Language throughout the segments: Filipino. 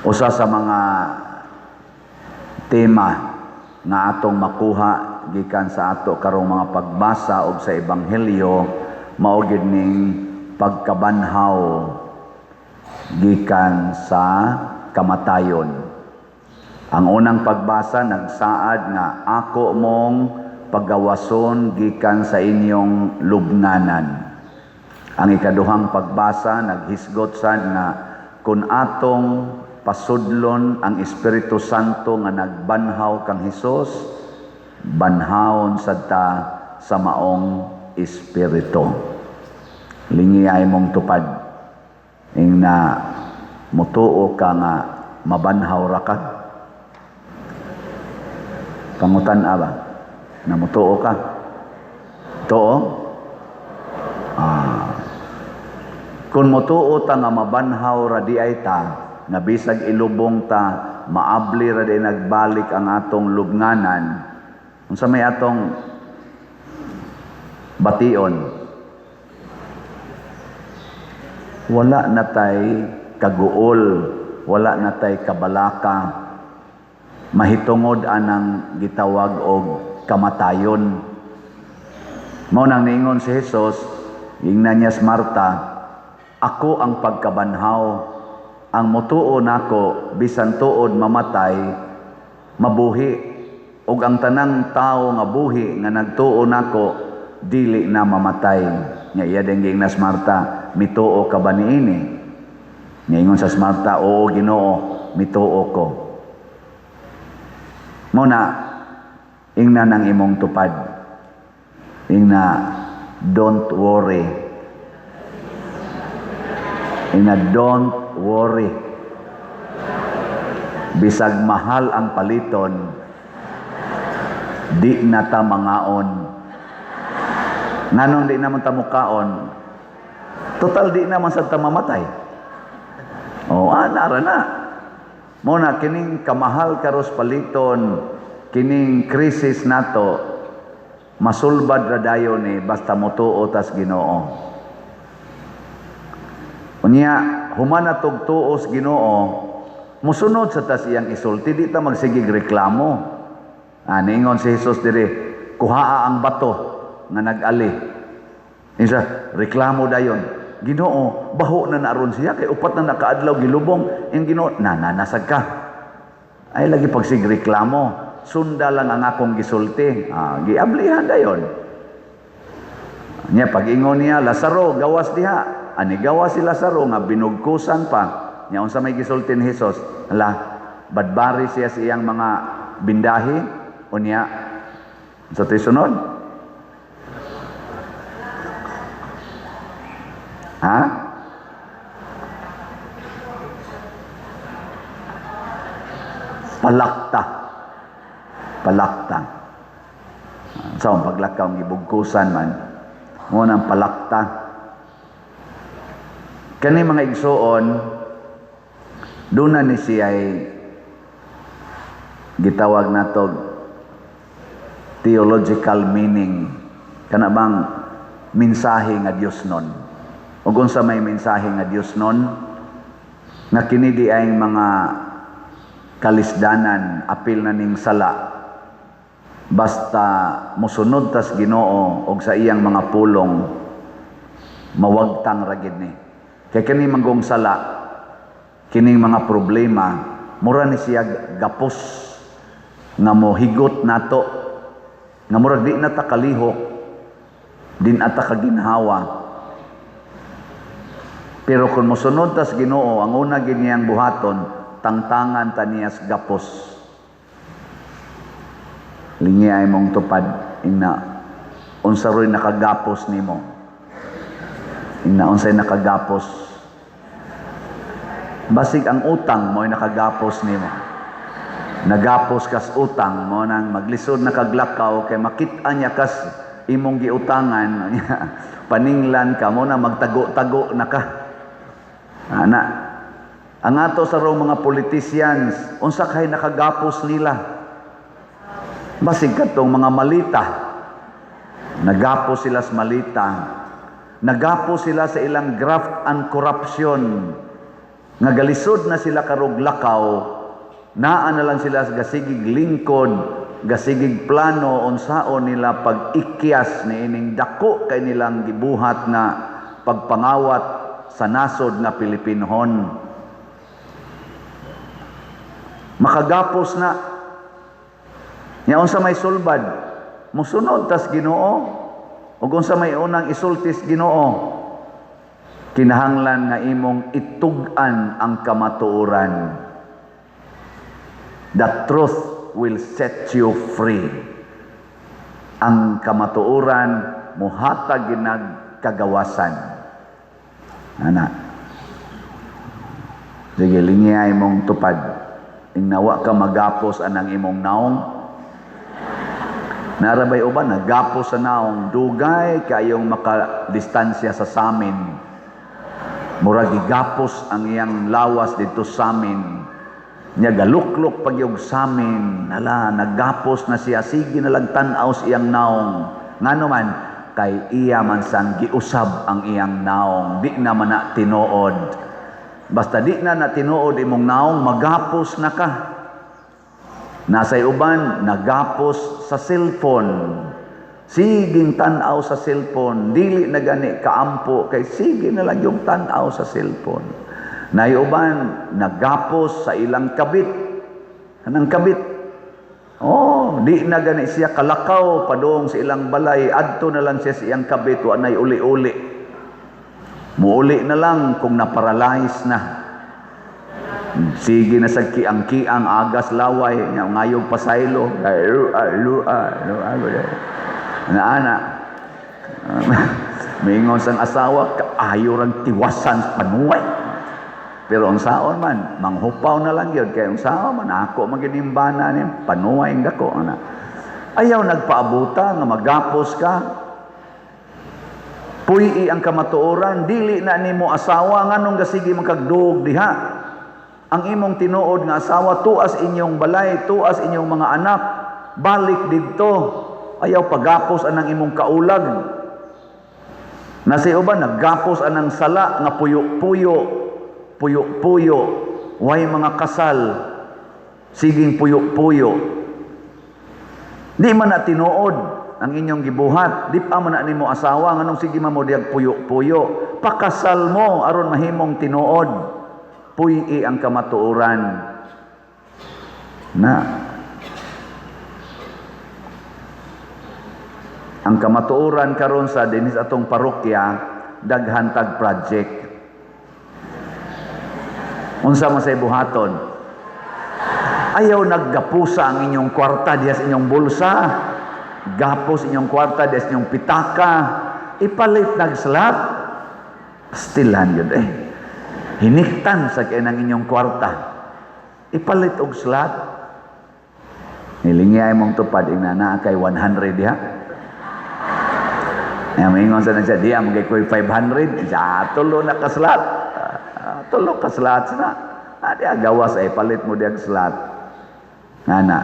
Usa sa mga tema nga atong makuha gikan sa ato karong mga pagbasa og sa ebanghelyo mao gid ning pagkabanhaw gikan sa kamatayon. Ang unang pagbasa nagsaad nga ako mong pagawason gikan sa inyong lubnganan. Ang ikaduhang pagbasa naghisgot sad nga kun atong pasudlon ang Espiritu Santo nga nagbanhaw kang Hesus, banhawon sad ta sa maong Espiritu. Lingi ay mong tupad ing na mutuo ka nga mabanhaw ra ka. Pangutan-a ba? Na mutuo ka? Tuo? Kung mutuo ta nga mabanhaw ra di ay ta, nga bisag ilubong ta, maabli ra di nagbalik ang atong lubnganan, unsa may atong bation? Wala na tay kaguol, wala na tay kabalaka, mahitungod anang gitawag og kamatayon. Mao nang niingon si Jesus, ingnan niya si Marta, ako ang pagkabanhaw, ang mutuo nako bisan tuod mamatay, mabuhi, ug ang tanang tawo nga buhi nga nagtuo nako dili na mamatay. Nya iya denging nas Marta, mituo ka ba niini? Niingon sa Marta, oo Ginoo, mituo ko. Muna, ingna ng imong tupad. Ingna, don't worry. Ingna, don't worry. Bisag mahal ang paliton, di na ta mangaon. Nganong di naman ta mukaon? Total di naman sa ta mamatay. Nara na. Muna, kining kamahal karos paliton, kining krisis nato, masulbad ra dayon ni basta mutuo tas Ginoo. Unya, human na tugtuos Ginoo, musunod sa tas iyang isulti, di ta magsigig reklamo. Niingon si Jesus diri, kuhaa ang bato nga nag-ali. Isa, reklamo dayon. Ginoo, baho na naron siya, kay upat na nakaadlaw gilubong, yung Ginoo, nananasag ka. Ay, lagi pagsig reklamo, sunda lang ang akong gisulti. Giablihan dayon. Nya, pag-ingon niya, Lazaro, gawas diha. Ani gawas si Lazaro, nga binugkusan pa. Nya, unsa may gisulti ni Jesus, badbari siya siyang mga bindahi, unya, sa tisunod, palakta. So, paglakaw ng ibugkusan man, ngunang palakta. Kani mga igsuon, doon na ni siya ay gitawag na to theological meaning. Kana bang mensahe nga Dios nun? O kung sa may mensahe nga Dios nun, nga kinidi ay mga kalisdanan, apil na ning sala, basta musunod tas Ginoo og sa iyang mga pulong, mawagtang ragid ni. Kaya kini manggong sala, kining mga problema, mura ni siya gapos, nga mohigot nato, nga mura di na ta kalihok, din ata kaginhawa. Pero kung musunod tas Ginoo, ang una giniang buhaton, tangtangan taniyas gapos. Lingi ay mong tupad, ingna, unsa ro'y nakagapos nimo. Ingna, unsay nakagapos. Basig ang utang mo'y nakagapos nimo. Nagapos kas utang mo nang maglisod na kaglakaw, kay makita niya kas imong giutangan, paninglan ka mo na magtago-tago na ka. Ang ato sa mga politicians, unsa kay nakagapos nila? Basig katong mga malita. Nagapos sila sa malita. Nagapos sila sa ilang graft and corruption. nga galisod na sila karog lakaw, naa na lang sila gasigig lingkod, gasigig plano unsaon nila pag-ikyas ni ining dako kay nilang gibuhat na pagpangawat sa nasod nga Pilipinhon. Makagapos na nya unsa may sulbad, musunod tas Ginoo, ug unsa may unang isultis Ginoo, kinahanglan nga imong itug-an ang kamatuoran. The truth will set you free. Ang kamatuoran muhatag ginag kagawasan. Ana. Sige, linya imong tupad. Ingnawa ka magapos anang imong naong. Narabay uban nagapos sa naong, dugay kayong makadistansya sa samin. Murag gigapos ang iyang lawas dito sa amin. Nya galuklok pagyog sa amin. Hala, naggapos na siya. Sige na lang tan-aw sa iyang naong. Ngano man, kay iya man sang giusab ang iyang naong. Di naman na tinuod. Basta di na tinuod imong naong, magapos na ka. Nasay uban, nagapos sa cellphone. Siging tan-aw sa cellphone, dili na gani kaampo, kay sige na lang yung tan-aw sa cellphone. Nayuban, nagapos sa ilang kabit. Anang kabit? Oh, di na gani siya kalakaw, padong sa ilang balay, adto na lang siya sa iyang kabit, wa nay uli-uli. Muuli na lang kung naparalyze na. Sige na sa kiang-kiang, agas laway, ngayong pasaylo, ana mingon sang asawa kaayo rang tiwasan sa panuway, pero ang saon man manghupaw na lang yun, kaya ang saon man ako maginimbana ni panuway gako ana. Ayaw nagpaabuta nga magapos ka, puyi ang kamatuoran, dili na nimo asawa nganong gasigi magkagdug diha. Ang imong tinuod nga asawa, tuas inyong balay, tuas inyong mga anak, balik didto. Ayaw pagapos anang imong kaulag. Nasi uban naggapos anang sala nga puyo-puyo, puyo-puyo, way mga kasal, siging puyo-puyo. Di man na tinuod ang inyong gibuhat, di pa man na nimo asawa nganong sige man mo diag puyo-puyo. Pakasal mo aron mahimong tinuod. Puyi ang kamatuoran. Na ang kamatuoran karon sa dinis atong parokya, daghan tag project. Unsa man say buhaton? Ayaw naggapusa ang inyong kwarta diha sa inyong bulsa. Gapos inyong kwarta diha sa inyong pitaka. Ipalit nagslap. Pastilan yun Hiniktan sa kinang inyong kwarta. Ipalit og slot. Nilingya mong tupad ing na kay 100 diha. Mingon sa siya, di ang magay 500. Siya, tulo na ka-slot. Tulo ka-slot na. Di agawas ay palit mo di ang slot. Ngana.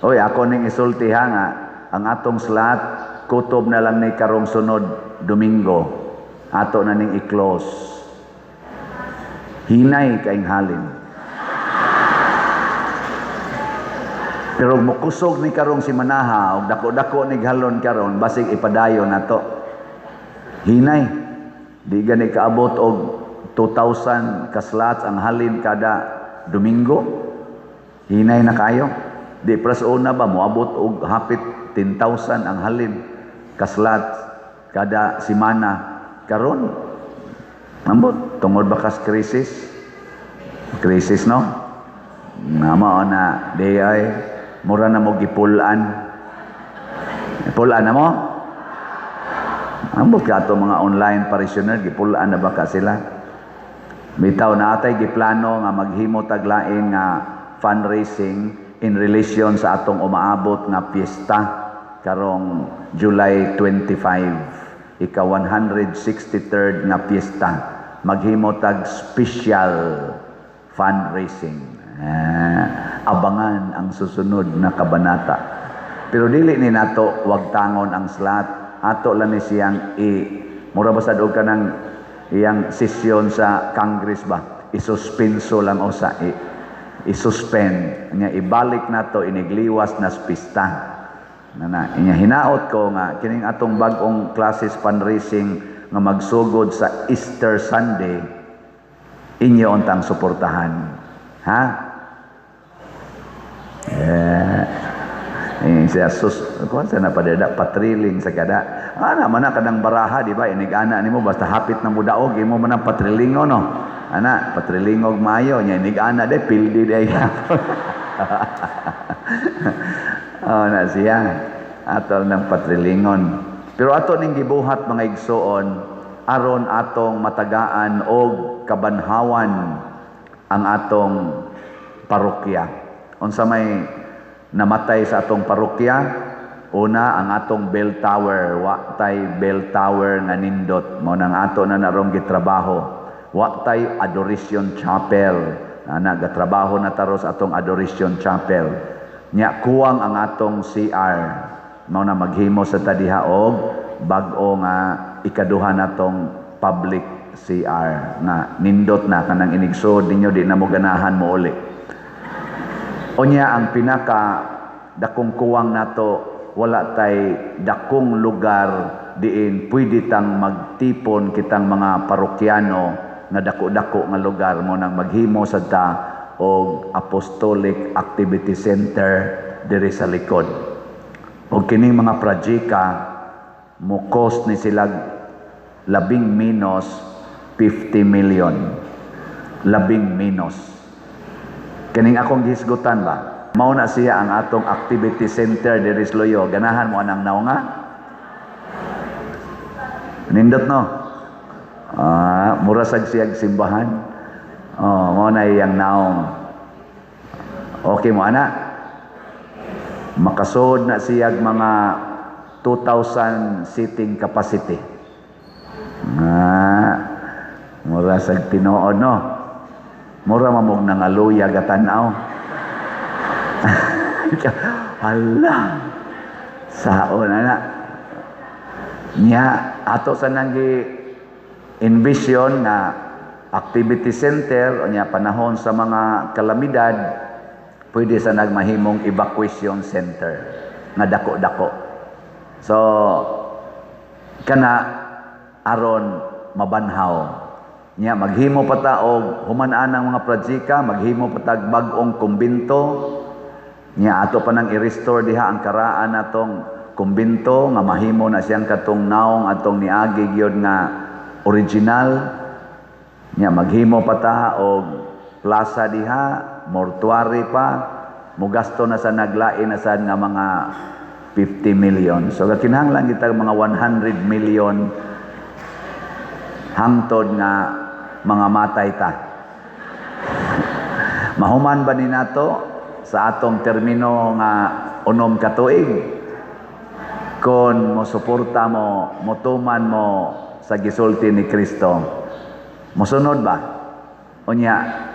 Oy, ako ning isulti ha nga, ang atong slot, kutob na lang ni karong sunod Domingo. Ato na ning i-close. Hinay kaing halin. Pero mukusog ni karong si Manaha, o dako-dako ni halon karon, basig ipadayon nato. Hinay. Di gani kaabot og 2,000 ka slots ang halin kada Domingo. Hinay na kayo. Di pras una ba moabot og hapit 10,000 ang halin ka slots kada semana karon. Ambot tungod ba kas krisis? Krisis no? Nama na day ay mura na mo gipulan. Gipulan na mo? Ambot ka ito mga online parishioner, gipulan na ba ka sila? Bitaw na atay giplano nga maghimo taglain nga fundraising in relation sa atong umaabot nga piyesta karong July 25, ika 163rd nga piyesta. Maghimo tag special fundraising. Abangan ang susunod na kabanata. Pero dili ni nato wag tangon ang slot. Ato lang ni siyang mura ba sad og kanang iyang sesyon sa Congress ba. isuspenso lang o sa isuspend nga ibalik nato inigliwas na pista inya hinaot ko nga kining atong bag-ong classes fundraising nga magsugod sa Easter Sunday inyo untang suportahan ha siya kung sa napadada patriling sa kada man na kadang baraha di ba inig-ana nimo basta hapit na mudaog imo man ang patrilingo no ana patrilingog mayo nya inig-ana de pildi de na siya atol ng patrilingon pero ato ning gibuhat mga igsoon aron atong matagaan og kabanhawan ang atong parokya unsa may namatay sa atong parokya una ang atong bell tower wa tay bell tower nga nindot mo nang ato na narong gitrabaho wa tay adoration chapel nagatrabaho na taros atong adoration chapel nya kuwang ang atong CR mao na maghimo sa tadiha og bag-o nga ikaduha natong public CR nga nindot na kanang inigsod ninyo di na mo ganahan mo uli unya ang pinaka dakong kuwang nato wala tay dakong lugar diin pwede tang magtipon kitang mga parokyano nga dako-dako nga lugar mo nang maghimo sad ta og Apostolic Activity Center diri sa likod og kining mga projeka mo cost ni sila labing minus 50 million labing minus kining akong gisgutan ba mao na siya ang atong activity center diri sa Loyo ganahan mo anang naw nga nindot no mura sad siya simbahan mao na iyang naong okay mo ana makasud na siya mga 2,000 seating capacity mura sad tinuod no mura mamog nangaluya gatanaw hala saon ana nya ato sa nanggi envision na activity center o nya panahon sa mga kalamidad pwede sa nagmahimong evacuation center nga dako-dako so kana aron mabanhaw nya maghimo pa ta og human-an ang mga projeka maghimo pa tag bag-ong kumbento nya ato pa nang i-restore diha ang karaan atong kumbento nga mahimo na siyang katong naong atong niagi gyud nga original nya maghimo pa ta og plaza diha mortuary pa mugasto na sa naglain na sad nga mga 50 million so kinahanglan kita mga 100 million hangtod nga mga matay ta mahuman ba ni nato sa atong termino nga unom ka tuig kon mosuporta mo motuman mo sa gisulti ni Kristo mosunod ba unya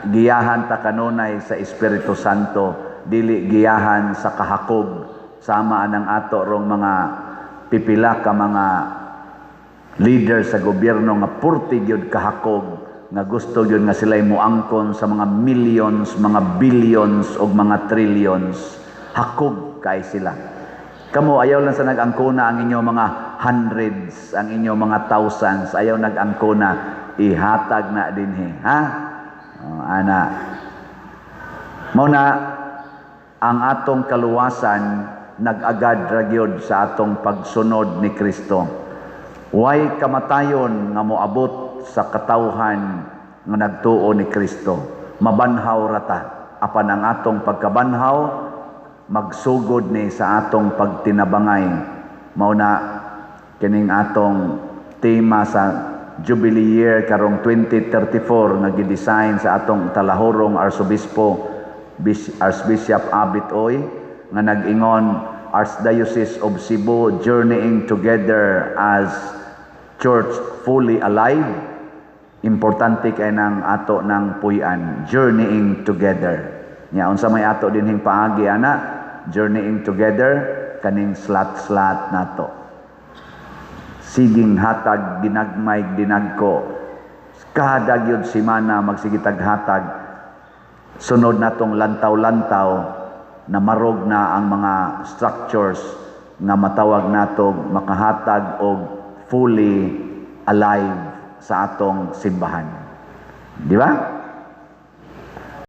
giyahan ta kanunay sa Espiritu Santo dili giyahan sa kahakog sama anang ato rong mga pipila ka mga leader sa gobyerno nga purti gyud kahakog nga gusto gyud nga sila'y muangkon sa mga millions, mga billions o mga trillions. Hakog kay sila. Kamo ayaw lang sa nag-angkona ang inyong mga hundreds, ang inyong mga thousands, ayaw nag-angkona, ihatag na dinhi, ha? Ana. Mao na ang atong kaluwasan nag-agad ra gyud sa atong pagsunod ni Kristo. Way kamatayon nga moabot sa katawhan nga nagtuo ni Kristo. Mabanhaw rata. Apan ang atong pagkabanhaw, magsugod ni sa atong pagtinabangay. Mao na kining atong tema sa Jubilee Year karong 2034 nga gidesign sa atong talahorong Archbishop Abit Oy nga nag-ingon Archdiocese of Cebu journeying together as church fully alive. Importante kay nang ato ng puy-an, journeying together. Nya unsa may ato dinhing paagi ana, journeying together kaning slat nato. Siging hatag dinagmay dinagko Kada gyud semana magsigitag-hatag sunod natong lantaw-lantaw na marog na ang mga structures nga matawag natog makahatag og fully alive sa atong simbahan. Di ba?